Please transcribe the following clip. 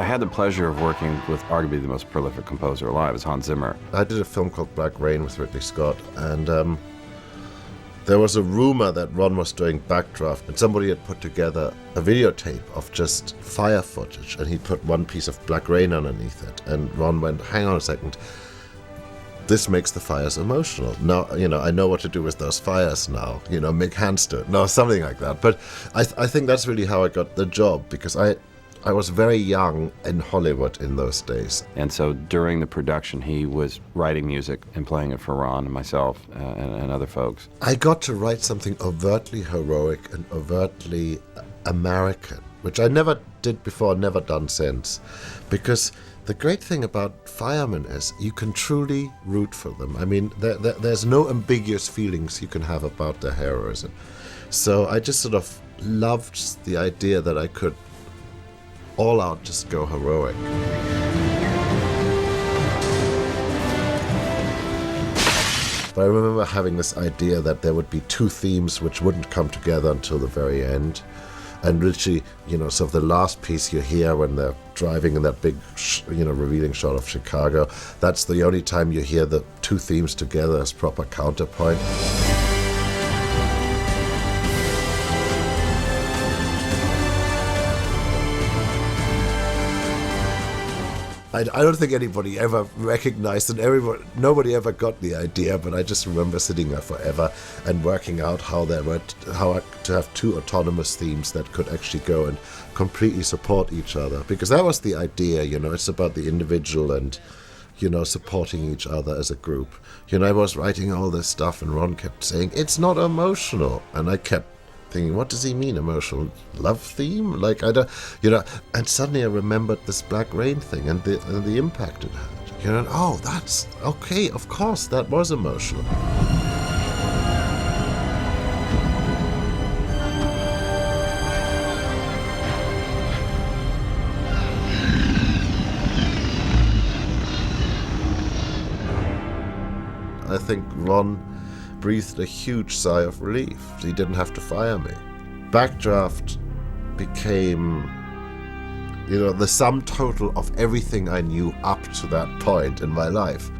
I had the pleasure of working with arguably the most prolific composer alive, is Hans Zimmer. I did a film called Black Rain with Ridley Scott, and there was a rumor that Ron was doing Backdraft, and somebody had put together a videotape of just fire footage, and he put one piece of Black Rain underneath it. And Ron went, hang on a second, this makes the fires emotional. Now, I know what to do with those fires now. Make Hans do it. No, something like that. But I think that's really how I got the job, because I was very young in Hollywood in those days. And so during the production, he was writing music and playing it for Ron and myself and other folks. I got to write something overtly heroic and overtly American, which I never did before, never done since. Because the great thing about firemen is you can truly root for them. I mean, there's no ambiguous feelings you can have about their heroism. So I just sort of loved the idea that I could all out just go heroic. But I remember having this idea that there would be two themes which wouldn't come together until the very end. And literally, so the last piece you hear when they're driving in that big, revealing shot of Chicago, that's the only time you hear the two themes together as proper counterpoint. I don't think anybody ever recognized it. Nobody ever got the idea, but I just remember sitting there forever and working out how to have two autonomous themes that could actually go and completely support each other. Because that was the idea, it's about the individual and, supporting each other as a group. I was writing all this stuff and Ron kept saying, it's not emotional. And I kept thinking, what does he mean, emotional love theme? Like, I don't, and suddenly I remembered this Black Rain thing and the impact it had. And, oh, that's okay, of course, that was emotional. I think Ron breathed a huge sigh of relief. He didn't have to fire me. Backdraft became, the sum total of everything I knew up to that point in my life.